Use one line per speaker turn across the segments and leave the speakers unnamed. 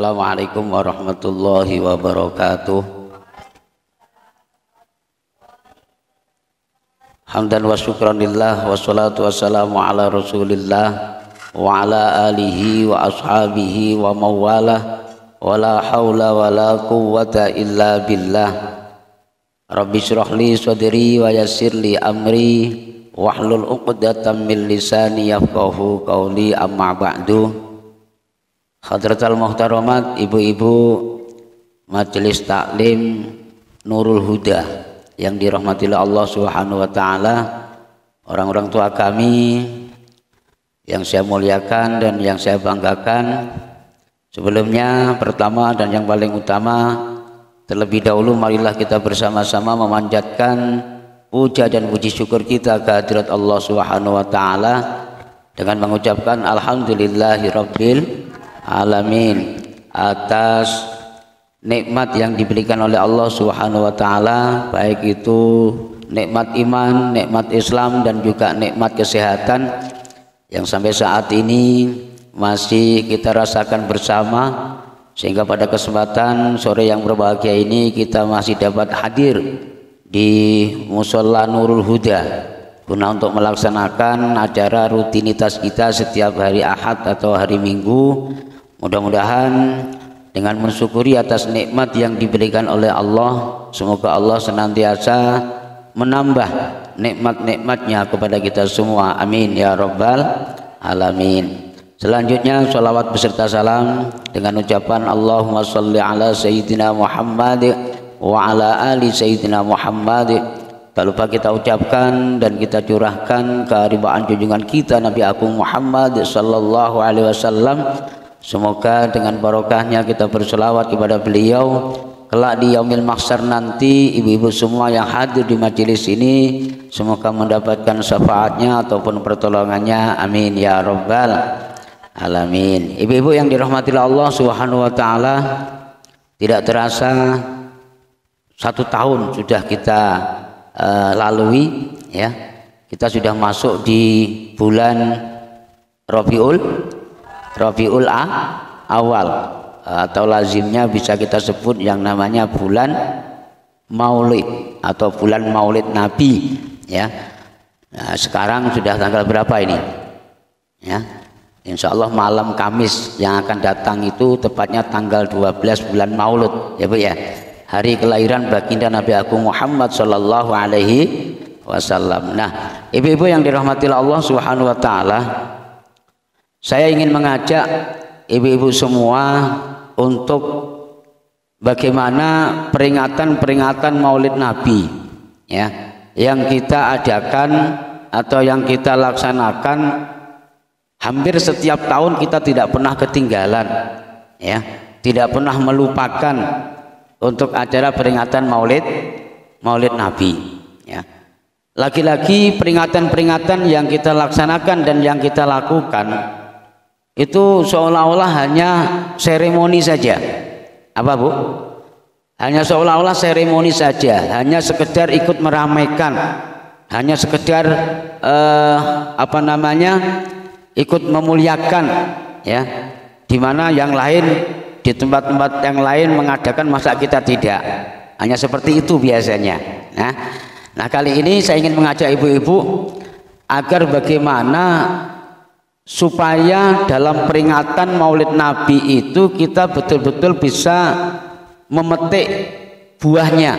Assalamualaikum warahmatullahi wabarakatuh. Hamdan wa syukranillah wassalatu wassalamu ala rasulillah wa ala alihi wa ashabihi wa mawalah wa la hawla wa la quwwata illa billah. Rabbi syrah li sadri wa yassir li amri wahlul uqdatam min lisani yafqahu qawli, amma ba'du. Hadratal muhtaramat, ibu-ibu Majelis Taklim Nurul Huda yang dirahmati Allah Subhanahu wa taala, orang-orang tua kami yang saya muliakan dan yang saya banggakan. Sebelumnya, pertama dan yang paling utama, terlebih dahulu marilah kita bersama-sama memanjatkan puja dan puji syukur kita kehadirat Allah Subhanahu wa taala dengan mengucapkan alhamdulillahirabbil alamin atas nikmat yang diberikan oleh Allah Subhanahu wa taala, baik itu nikmat iman, nikmat Islam, dan juga nikmat kesehatan yang sampai saat ini masih kita rasakan bersama, sehingga pada kesempatan sore yang berbahagia ini kita masih dapat hadir di Musholla Nurul Huda guna untuk melaksanakan acara rutinitas kita setiap hari Ahad atau hari Minggu. Mudah-mudahan dengan mensyukuri atas nikmat yang diberikan oleh Allah, semoga Allah senantiasa menambah nikmat-nikmatnya kepada kita semua. Amin ya rabbal alamin. Selanjutnya sholawat beserta salam dengan ucapan Allahumma sholli ala sayyidina Muhammad wa ala ali sayyidina Muhammad. Tak lupa kita ucapkan dan kita curahkan keharibaan junjungan kita Nabi Agung Muhammad sallallahu alaihi wasallam. Semoga dengan barokahnya kita berselawat kepada beliau, kelak di yaumil mahsyar nanti ibu-ibu semua yang hadir di majelis ini semoga mendapatkan syafaatnya ataupun pertolongannya. Amin ya rabbal alamin. Ibu-ibu yang dirahmati Allah Subhanahu wa taala, tidak terasa 1 tahun sudah kita lalui ya. Kita sudah masuk di bulan Rabiul Awal, atau lazimnya bisa kita sebut yang namanya bulan Maulid atau bulan Maulid Nabi ya. Nah, sekarang sudah tanggal berapa ini ya? Insya Allah malam Kamis yang akan datang itu tepatnya tanggal 12 bulan Maulud ya Bu ya, hari kelahiran baginda Nabi Agung Muhammad sallallahu alaihi wasallam. Nah, ibu-ibu yang dirahmati Allah Subhanahu wa taala, saya ingin mengajak ibu-ibu semua untuk bagaimana peringatan Maulid Nabi ya, yang kita adakan atau yang kita laksanakan hampir setiap tahun. Kita tidak pernah ketinggalan ya, tidak pernah melupakan untuk acara peringatan Maulid Nabi ya. Lagi-lagi peringatan-peringatan yang kita laksanakan dan yang kita lakukan itu seolah-olah hanya seremoni saja. Apa Bu? Hanya seolah-olah seremoni saja, hanya sekedar ikut meramaikan, hanya sekedar ikut memuliakan ya, dimana yang lain di tempat-tempat yang lain mengadakan, masa kita tidak. Hanya seperti itu biasanya. Nah kali ini saya ingin mengajak ibu-ibu agar bagaimana supaya dalam peringatan Maulid Nabi itu kita betul-betul bisa memetik buahnya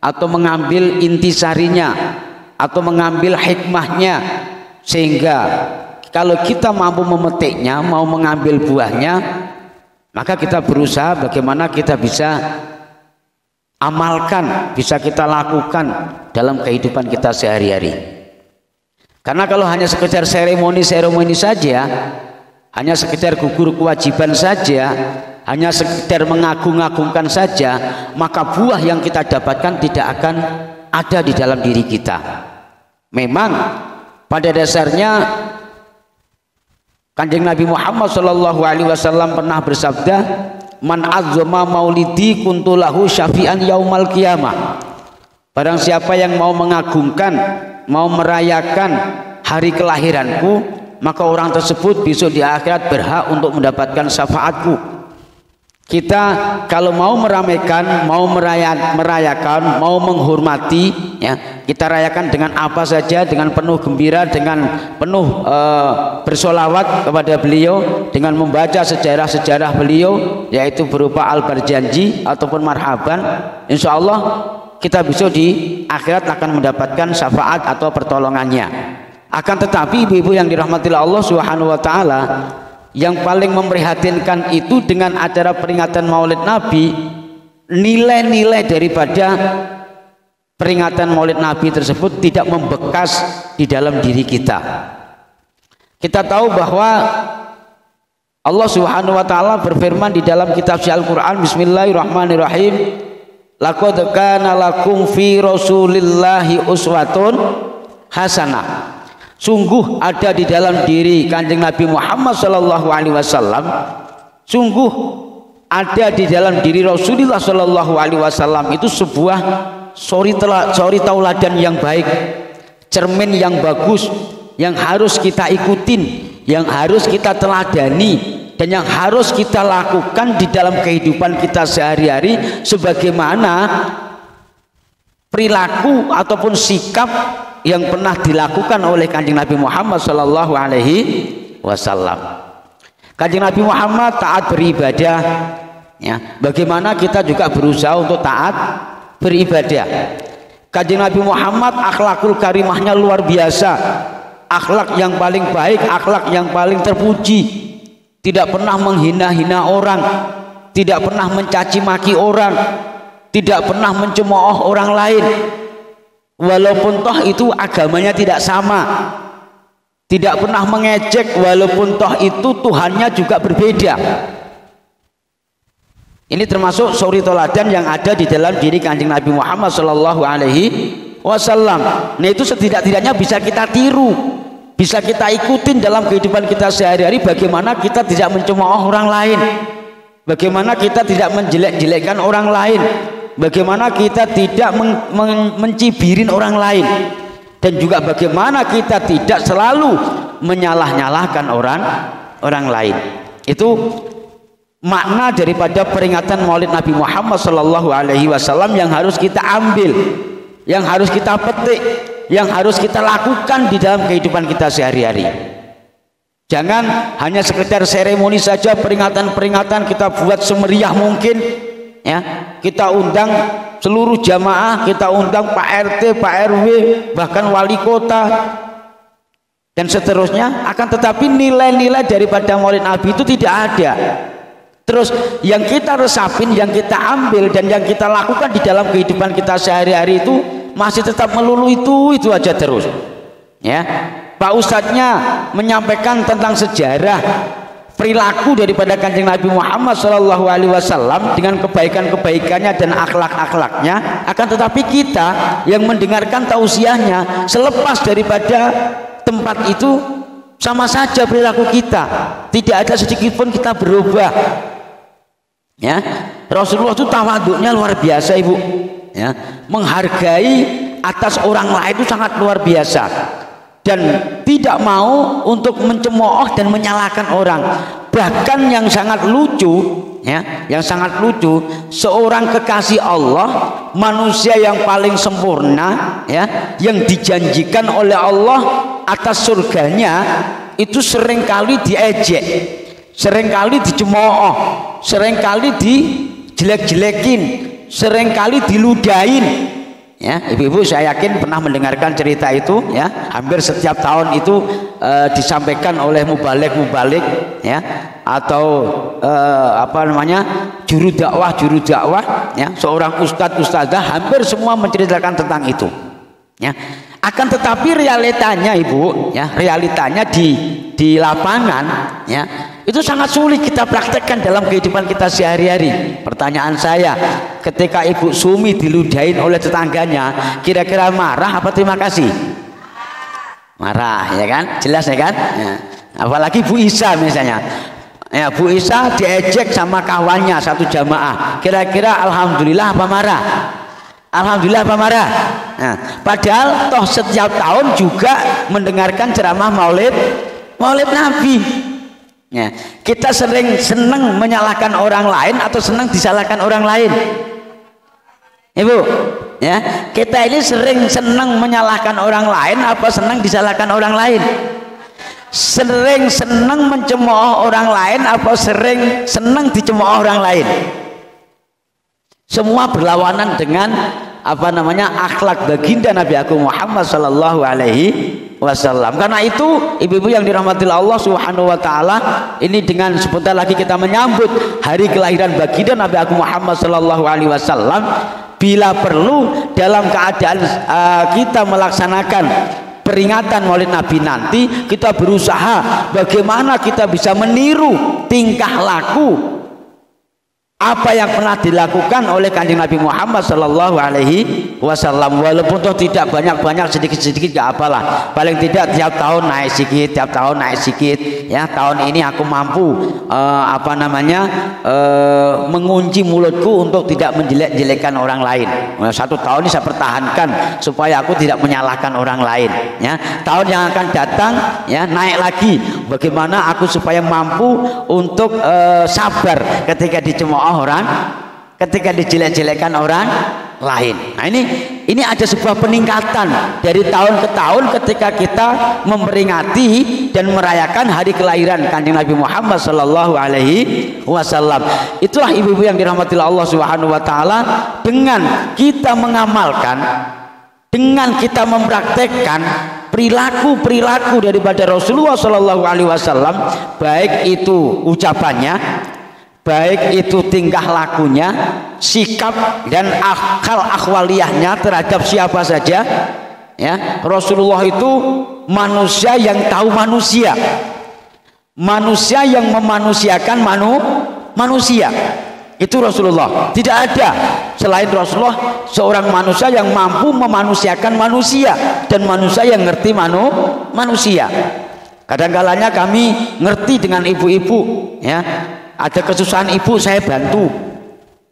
atau mengambil intisarinya atau mengambil hikmahnya, sehingga kalau kita mampu memetiknya, mau mengambil buahnya, maka kita berusaha bagaimana kita bisa amalkan, bisa kita lakukan dalam kehidupan kita sehari-hari. Karena kalau hanya sekedar seremoni saja, hanya sekedar gugur kewajiban saja, hanya sekedar mengagung-agungkan saja, maka buah yang kita dapatkan tidak akan ada di dalam diri kita. Memang pada dasarnya Kanjeng Nabi Muhammad sallallahu alaihi wasallam pernah bersabda, "Man azzama maulidi kuntu lahu syafi'an yaumal qiyamah." Barang siapa yang mau mengagungkan, mau merayakan hari kelahiranku, maka orang tersebut besok di akhirat berhak untuk mendapatkan syafaatku. Kita kalau mau meramaikan, mau merayakan, mau menghormati, ya, kita rayakan dengan apa saja, dengan penuh gembira, dengan penuh bersolawat kepada beliau, dengan membaca sejarah-sejarah beliau, yaitu berupa al-barjanji ataupun marhaban. Insya Allah kita besok di akhirat akan mendapatkan syafaat atau pertolongannya. Akan tetapi ibu-ibu yang dirahmati Allah Subhanahu wa taala, yang paling memprihatinkan itu dengan acara peringatan Maulid Nabi, nilai-nilai daripada peringatan Maulid Nabi tersebut tidak membekas di dalam diri kita. Kita tahu bahwa Allah Subhanahu wa taala berfirman di dalam kitab Al-Qur'an, bismillahirrahmanirrahim, laqad kana lakum fi rasulillahi uswatun hasanah. Sungguh ada di dalam diri Kanjeng Nabi Muhammad Sallallahu Alaihi Wasallam, sungguh ada di dalam diri Rasulullah Sallallahu Alaihi Wasallam itu sebuah suri tauladan yang baik, cermin yang bagus, yang harus kita ikutin, yang harus kita teladani, dan yang harus kita lakukan di dalam kehidupan kita sehari-hari, sebagaimana perilaku ataupun sikap yang pernah dilakukan oleh Kanjeng Nabi Muhammad Sallallahu Alaihi Wasallam. Kanjeng Nabi Muhammad taat beribadah, ya, bagaimana kita juga berusaha untuk taat beribadah. Kanjeng Nabi Muhammad akhlakul karimahnya luar biasa, akhlak yang paling baik, akhlak yang paling terpuji, tidak pernah menghina-hina orang, tidak pernah mencaci maki orang, tidak pernah mencemooh orang lain. Walaupun toh itu agamanya tidak sama, tidak pernah mengejek, walaupun toh itu Tuhannya juga berbeda. Ini termasuk suri toladan yang ada di dalam diri Kanjeng Nabi Muhammad Sallallahu Alaihi Wasallam. Nah itu setidak-tidaknya bisa kita tiru, bisa kita ikutin dalam kehidupan kita sehari-hari. Bagaimana kita tidak mencemooh orang lain, bagaimana kita tidak menjelek-jelekkan orang lain, bagaimana kita tidak mencibirin orang lain, dan juga bagaimana kita tidak selalu menyalah-nyalahkan orang lain. Itu makna daripada peringatan Maulid Nabi Muhammad Sallallahu Alaihi Wasallam yang harus kita ambil, yang harus kita petik, yang harus kita lakukan di dalam kehidupan kita sehari-hari. Jangan hanya sekedar seremoni saja, peringatan-peringatan kita buat semeriah mungkin, ya, kita undang seluruh jamaah, kita undang Pak RT, Pak RW, bahkan wali kota dan seterusnya. Akan tetapi nilai-nilai daripada Maulid Nabi itu tidak ada. Terus yang kita resapin, yang kita ambil, dan yang kita lakukan di dalam kehidupan kita sehari-hari itu masih tetap melulu itu aja terus, ya. Pak Ustadznya menyampaikan tentang sejarah perilaku daripada Kanjeng Nabi Muhammad Sallallahu Alaihi Wasallam dengan kebaikan-kebaikannya dan akhlak-akhlaknya. Akan tetapi kita yang mendengarkan tausiahnya, selepas daripada tempat itu sama saja perilaku kita, tidak ada sedikit pun kita berubah, ya. Rasulullah itu tawaduknya luar biasa, ibu, ya, menghargai atas orang lain itu sangat luar biasa, dan tidak mau untuk mencemooh dan menyalahkan orang. Bahkan yang sangat lucu, ya, yang sangat lucu, seorang kekasih Allah, manusia yang paling sempurna, ya, yang dijanjikan oleh Allah atas surganya, itu seringkali diejek, seringkali dicemooh, seringkali dijelek-jelekin, seringkali diludahin. Ya, ibu-ibu saya yakin pernah mendengarkan cerita itu, ya. Hampir setiap tahun itu disampaikan oleh mubalik, ya, atau juru dakwah, ya, seorang ustadzah, hampir semua menceritakan tentang itu, ya. Akan tetapi realitanya, ibu, ya, realitanya di lapangan, ya, itu sangat sulit kita praktekkan dalam kehidupan kita sehari-hari. Pertanyaan saya, ketika Ibu Sumi diludahin oleh tetangganya, kira-kira marah apa terima kasih? Marah, ya kan? Jelas, ya kan? Ya. Apalagi Bu Isa misalnya, ya, Bu Isa diejek sama kawannya satu jamaah, kira-kira alhamdulillah apa marah? Alhamdulillah apa marah? Nah, padahal toh setiap tahun juga mendengarkan ceramah Maulid Nabi. Ya, kita sering senang menyalahkan orang lain atau senang disalahkan orang lain? Ibu, ya, kita ini sering senang menyalahkan orang lain apa senang disalahkan orang lain? Sering senang mencemooh orang lain apa sering senang dicemooh orang lain? Semua berlawanan dengan apa namanya akhlak baginda Nabi Agung Muhammad sallallahu alaihi wasallam. Karena itu ibu-ibu yang dirahmati Allah Subhanahu wa taala, ini dengan sebentar lagi kita menyambut hari kelahiran baginda Nabi Agung Muhammad sallallahu alaihi wasallam. Bila perlu dalam keadaan kita melaksanakan peringatan Maulid Nabi nanti, kita berusaha bagaimana kita bisa meniru tingkah laku apa yang pernah dilakukan oleh Kanjeng Nabi Muhammad sallallahu alaihi wasallam. Walaupun toh tidak banyak-banyak, sedikit-sedikit gak apalah. Paling tidak tiap tahun naik sedikit, tiap tahun naik sedikit. Ya, tahun ini aku mampu mengunci mulutku untuk tidak menjelek-jelekkan orang lain. Satu tahun ini saya pertahankan supaya aku tidak menyalahkan orang lain. Ya, tahun yang akan datang ya naik lagi. Bagaimana aku supaya mampu untuk sabar ketika dicemooh orang, ketika dijelek-jelekkan orang lain. Nah, ini ada sebuah peningkatan dari tahun ke tahun ketika kita memperingati dan merayakan hari kelahiran Kanjeng Nabi Muhammad sallallahu alaihi wasallam. Itulah ibu-ibu yang dirahmati Allah Subhanahu wa taala, dengan kita mengamalkan, dengan kita mempraktekkan perilaku-perilaku daripada Rasulullah sallallahu alaihi wasallam, baik itu ucapannya, baik itu tingkah lakunya, sikap dan akal akhwaliyahnya terhadap siapa saja. Ya, Rasulullah itu manusia yang tahu manusia, manusia yang memanusiakan manusia. Itu Rasulullah. Tidak ada selain Rasulullah seorang manusia yang mampu memanusiakan manusia dan manusia yang ngerti manusia. Kadang-kalanya kami ngerti dengan ibu-ibu, ya, ada kesusahan ibu saya bantu,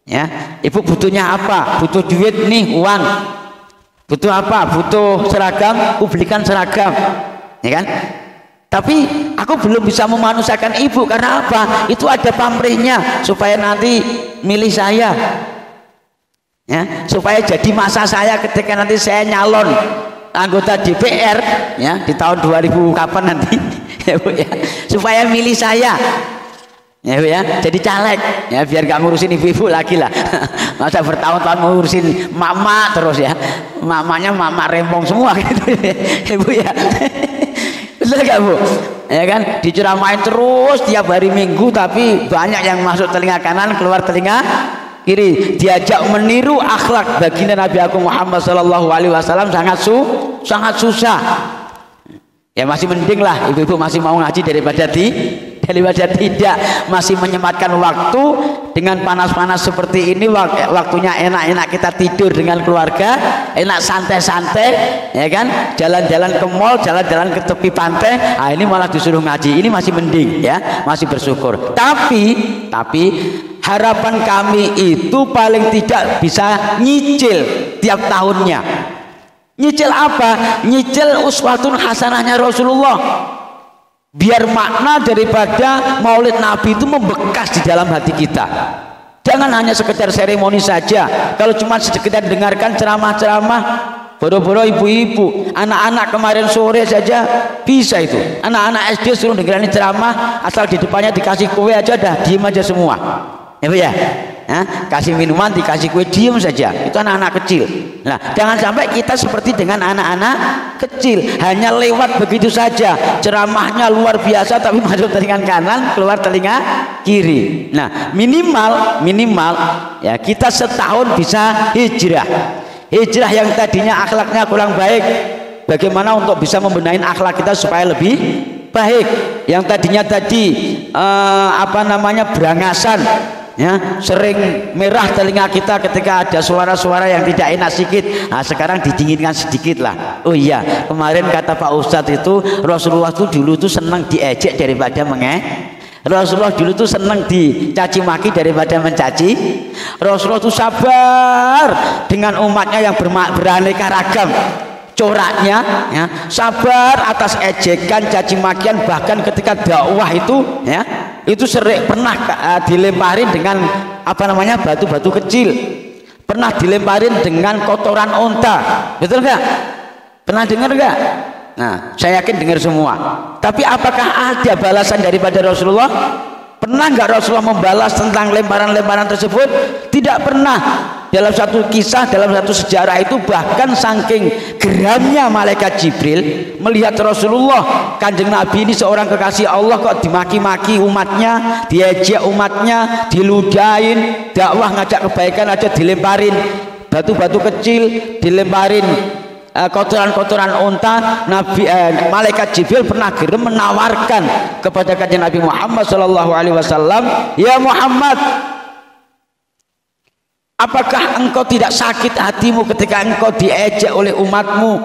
ya, ibu butuhnya apa, butuh duit nih, uang, butuh apa, butuh seragam, aku belikan seragam, ya kan. Tapi aku belum bisa memanusiakan ibu karena apa? Itu ada pamrihnya supaya nanti milih saya, ya, supaya jadi masa saya ketika nanti saya nyalon anggota DPR, ya, di tahun 2000 kapan nanti, ya Bu, ya, supaya milih saya. Ya Bu, ya, jadi caleg, ya, biar gak ngurusin ibu-ibu lagi lah. Masa bertahun-tahun ngurusin mama terus, ya, mamanya mama rempong semua gitu, ya Bu, ya. Betul gak Bu? Ya kan, diceramain terus tiap hari Minggu, tapi banyak yang masuk telinga kanan keluar telinga kiri. Diajak meniru akhlak baginda Nabi Agung Muhammad sallallahu alaihi wasallam sangat susah. Ya masih mending lah ibu-ibu masih mau ngaji daripada tidak, masih menyempatkan waktu dengan panas-panas seperti ini, waktunya enak-enak kita tidur dengan keluarga, enak santai-santai, ya kan, jalan-jalan ke mall, jalan-jalan ke tepi pantai. Nah, ini malah disuruh ngaji, ini masih mending, ya, masih bersyukur. Tapi harapan kami itu paling tidak bisa nyicil tiap tahunnya. Nyicil apa? Nyicil uswatun hasanahnya Rasulullah. Biar makna daripada Maulid Nabi itu membekas di dalam hati kita. Jangan hanya sekedar seremoni saja. Kalau cuma sekedar dengarkan ceramah-ceramah, boro-boro ibu-ibu, anak-anak kemarin sore saja bisa itu. Anak-anak SD suruh dengerin ceramah, asal di depannya dikasih kue aja dah diem aja semua. Ya Bu, ya. Nah, kasih minuman dikasih kue diem saja, itu anak-anak kecil. Nah, jangan sampai kita seperti dengan anak-anak kecil, hanya lewat begitu saja, ceramahnya luar biasa tapi masuk telinga kanan keluar telinga kiri. Nah, minimal ya kita setahun bisa hijrah yang tadinya akhlaknya kurang baik, bagaimana untuk bisa membenahi akhlak kita supaya lebih baik. Yang tadinya berangasan, ya, sering merah telinga kita ketika ada suara-suara yang tidak enak sedikit. Nah, sekarang didinginkan sedikit lah. Oh iya, kemarin kata Pak Ustadz itu Rasulullah itu dulu tuh senang diejek daripada Rasulullah dulu tuh senang dicaci maki daripada mencaci. Rasulullah tuh sabar dengan umatnya yang beraneka ragam. coraknya, ya, sabar atas ejekan, caci makian, bahkan ketika dakwah itu, ya, itu sering pernah dilemparin dengan apa namanya batu-batu kecil, pernah dilemparin dengan kotoran unta, betul nggak? Pernah dengar nggak? Nah, saya yakin dengar semua. Tapi apakah ada balasan daripada Rasulullah? Pernah nggak Rasulullah membalas tentang lemparan-lemparan tersebut? Tidak pernah. Dalam satu kisah, dalam satu sejarah itu, bahkan saking geramnya malaikat Jibril melihat Rasulullah, kanjeng Nabi ini seorang kekasih Allah kok dimaki-maki umatnya, diejek umatnya, diludahin, dakwah ngajak kebaikan aja dilemparin batu-batu kecil, dilemparin kotoran-kotoran unta. Malaikat Jibril pernah gerem menawarkan kepada kanjeng Nabi Muhammad SAW, ya Muhammad, apakah engkau tidak sakit hatimu ketika engkau diejek oleh umatmu,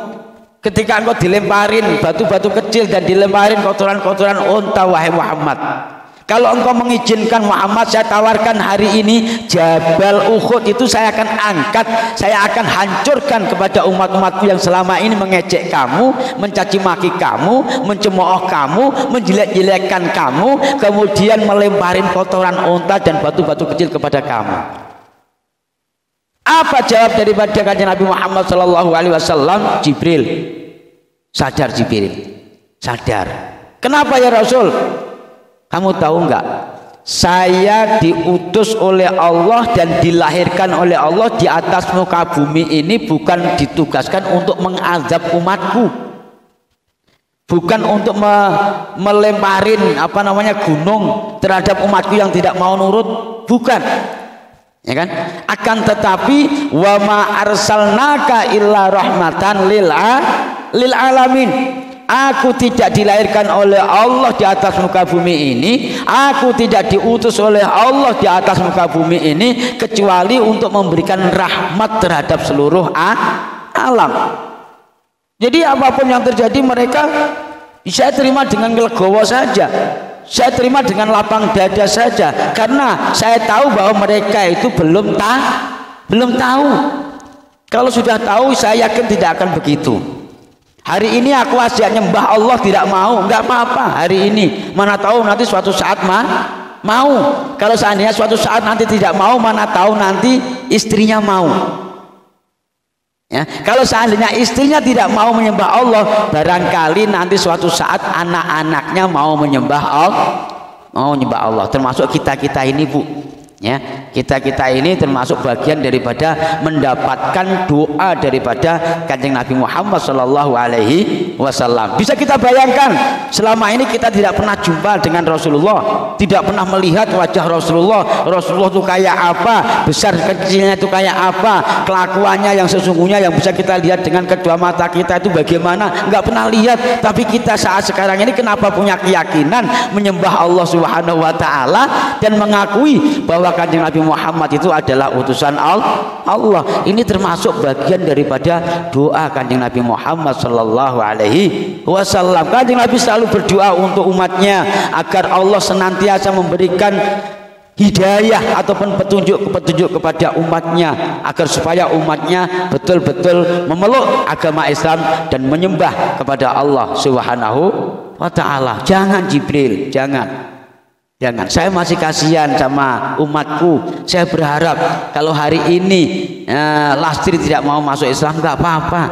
ketika engkau dilemparin batu-batu kecil dan dilemparin kotoran-kotoran unta, wahai Muhammad? Kalau engkau mengizinkan Muhammad, saya tawarkan hari ini Jabal Uhud itu saya akan angkat, saya akan hancurkan kepada umat-umatku yang selama ini mengejek kamu, mencaci maki kamu, mencemooh kamu, menjelek-jelekkan kamu, kemudian melemparin kotoran unta dan batu-batu kecil kepada kamu. Apa jawab daripada kanjeng Nabi Muhammad SAW? Jibril, sadar Jibril, sadar. Kenapa ya Rasul? Kamu tahu enggak, saya diutus oleh Allah dan dilahirkan oleh Allah di atas muka bumi ini bukan ditugaskan untuk mengazab umatku, bukan untuk melemparin apa namanya gunung terhadap umatku yang tidak mau nurut, bukan, ya kan? Akan tetapi wa ma arsalnaka illa rahmatan lil alamin. Aku tidak dilahirkan oleh Allah di atas muka bumi ini, aku tidak diutus oleh Allah di atas muka bumi ini kecuali untuk memberikan rahmat terhadap seluruh alam. Jadi apapun yang terjadi mereka saya terima dengan legowo saja, saya terima dengan lapang dada saja, karena saya tahu bahwa mereka itu belum tahu. Kalau sudah tahu, saya yakin tidak akan begitu. Hari ini aku ajak nyembah Allah tidak mau, nggak apa-apa hari ini. Mana tahu nanti suatu saat mau. Kalau seandainya suatu saat nanti tidak mau, mana tahu nanti istrinya mau. Ya, kalau seandainya istrinya tidak mau menyembah Allah, barangkali nanti suatu saat anak-anaknya mau menyembah Allah. Termasuk kita ini, Bu. Ya, kita ini termasuk bagian daripada mendapatkan doa daripada kanjeng Nabi Muhammad SAW. Bisa kita bayangkan, selama ini kita tidak pernah jumpa dengan Rasulullah, tidak pernah melihat wajah Rasulullah. Rasulullah itu kayak apa, besar kecilnya itu kayak apa, kelakuannya yang sesungguhnya yang bisa kita lihat dengan kedua mata kita itu bagaimana, nggak pernah lihat. Tapi kita saat sekarang ini kenapa punya keyakinan menyembah Allah Subhanahu Wa Taala dan mengakui bahwa kanjeng Nabi Muhammad itu adalah utusan Allah. Ini termasuk bagian daripada doa kanjeng Nabi Muhammad sallallahu alaihi wasallam. Kanjeng Nabi selalu berdoa untuk umatnya agar Allah senantiasa memberikan hidayah ataupun petunjuk kepada umatnya, agar supaya umatnya betul-betul memeluk agama Islam dan menyembah kepada Allah Subhanahu wa taala. Jangan Jibril, jangan. Saya masih kasihan sama umatku. Saya berharap kalau hari ini Lastri tidak mau masuk Islam, nggak apa-apa.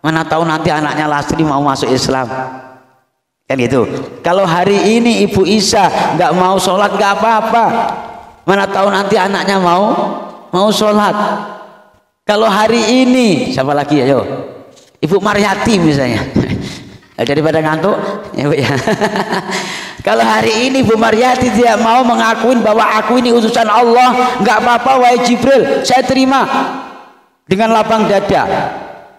Mana tahu nanti anaknya Lastri mau masuk Islam, kan gitu. Kalau hari ini Ibu Isa nggak mau sholat, nggak apa-apa. Mana tahu nanti anaknya mau sholat. Kalau hari ini siapa lagi ya, yo? Ibu Maryati misalnya. Daripada ngantuk, ya Bu ya. Kalau hari ini Bu Maryati tidak mau mengakui bahwa aku ini utusan Allah, nggak apa-apa wahai Jibril, saya terima dengan lapang dada.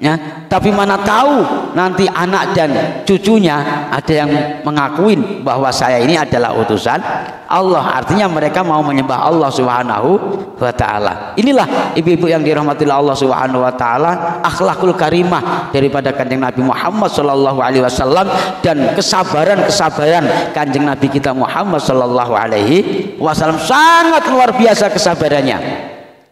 Ya, tapi mana tahu nanti anak dan cucunya ada yang mengakui bahwa saya ini adalah utusan Allah. Artinya mereka mau menyembah Allah Subhanahu wa taala. Inilah ibu-ibu yang dirahmati Allah Subhanahu wa taala, akhlakul karimah daripada kanjeng Nabi Muhammad sallallahu alaihi wasallam dan kesabaran kanjeng Nabi kita Muhammad sallallahu alaihi wasallam sangat luar biasa kesabarannya.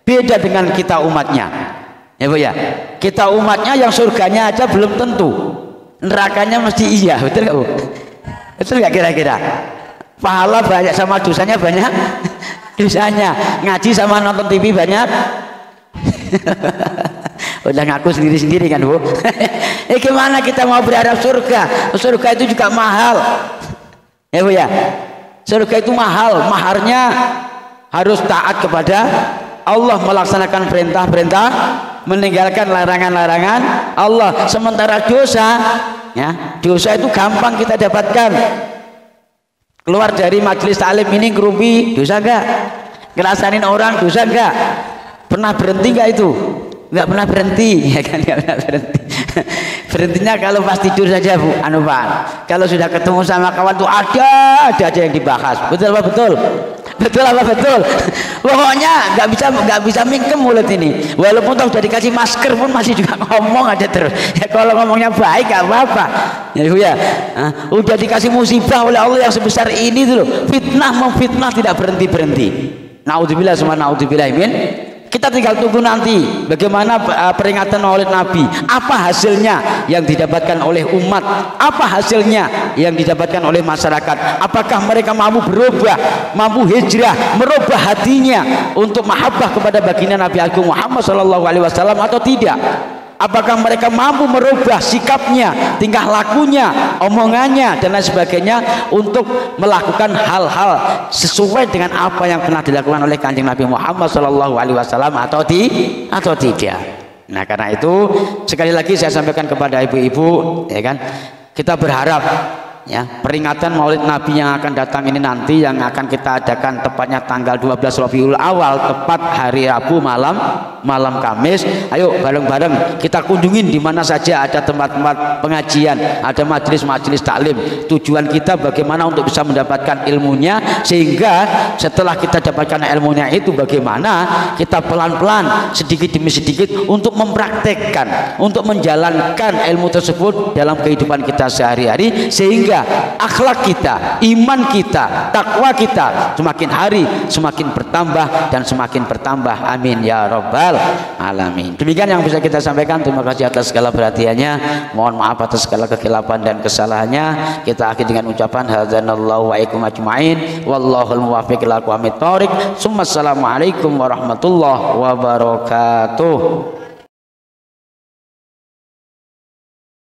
Beda dengan kita umatnya. Ya Bu ya. Kita umatnya yang surganya aja belum tentu, nerakanya mesti iya, betul nggak Bu? Betul nggak kira-kira? Pahala banyak sama dosanya banyak, dosanya. Ngaji sama nonton TV banyak. Udah ngaku sendiri-sendiri kan Bu. Gimana kita mau berharap surga? Surga itu juga mahal. Ya Bu ya. Surga itu mahal, maharnya harus taat kepada Allah, melaksanakan perintah-perintah, meninggalkan larangan-larangan Allah. Sementara dosa, ya, dosa itu gampang kita dapatkan. Keluar dari majelis taklim ini ngerumpi, dosa enggak? Ngerasain orang, dosa enggak? Pernah berhenti enggak itu? Enggak pernah berhenti, ya kan? Enggak pernah berhenti. Berhentinya kalau pas tidur saja Bu, Pak. Kalau sudah ketemu sama kawan tuh ada aja yang dibahas. Betul apa betul? Betul apa betul? Pokoknya nggak bisa mingkem mulut ini. Walaupun tahu sudah dikasih masker pun masih juga ngomong aja terus. Ya kalau ngomongnya baik nggak apa-apa. Ya Bu ya. Udah dikasih musibah oleh Allah yang sebesar ini tuh loh. Fitnah memfitnah tidak berhenti-berhenti. Naudzubillah summa naudzubillah min. Kita tinggal tunggu nanti bagaimana peringatan oleh Nabi, apa hasilnya yang didapatkan oleh umat, apa hasilnya yang didapatkan oleh masyarakat, apakah mereka mampu berubah, mampu hijrah, merubah hatinya untuk mahabbah kepada baginda Nabi Agung Muhammad SAW atau tidak. Apakah mereka mampu merubah sikapnya, tingkah lakunya, omongannya dan lain sebagainya untuk melakukan hal-hal sesuai dengan apa yang pernah dilakukan oleh Kanjeng Nabi Muhammad SAW atau tidak. Nah, karena itu sekali lagi saya sampaikan kepada ibu-ibu, ya kan, kita berharap ya peringatan Maulid Nabi yang akan datang ini nanti, yang akan kita adakan tepatnya tanggal 12 Rabiul Awal, tepat hari Rabu malam Kamis. Ayo bareng-bareng kita kunjungin di mana saja ada tempat-tempat pengajian, ada majelis-majelis taklim. Tujuan kita bagaimana untuk bisa mendapatkan ilmunya, sehingga setelah kita dapatkan ilmunya itu bagaimana kita pelan-pelan sedikit demi sedikit untuk mempraktekkan, untuk menjalankan ilmu tersebut dalam kehidupan kita sehari-hari, sehingga akhlak kita, iman kita, takwa kita semakin hari semakin bertambah dan semakin bertambah. Amin ya rabbal alamin. Demikian yang bisa kita sampaikan. Terima kasih atas segala perhatiannya. Mohon maaf atas segala kekhilapan dan kesalahannya. Kita akhiri dengan ucapan hadzanallahu wa ikum ajmain wallahul muwaffiq ila aqwamit thoriq. Assalamualaikum warahmatullahi wabarakatuh.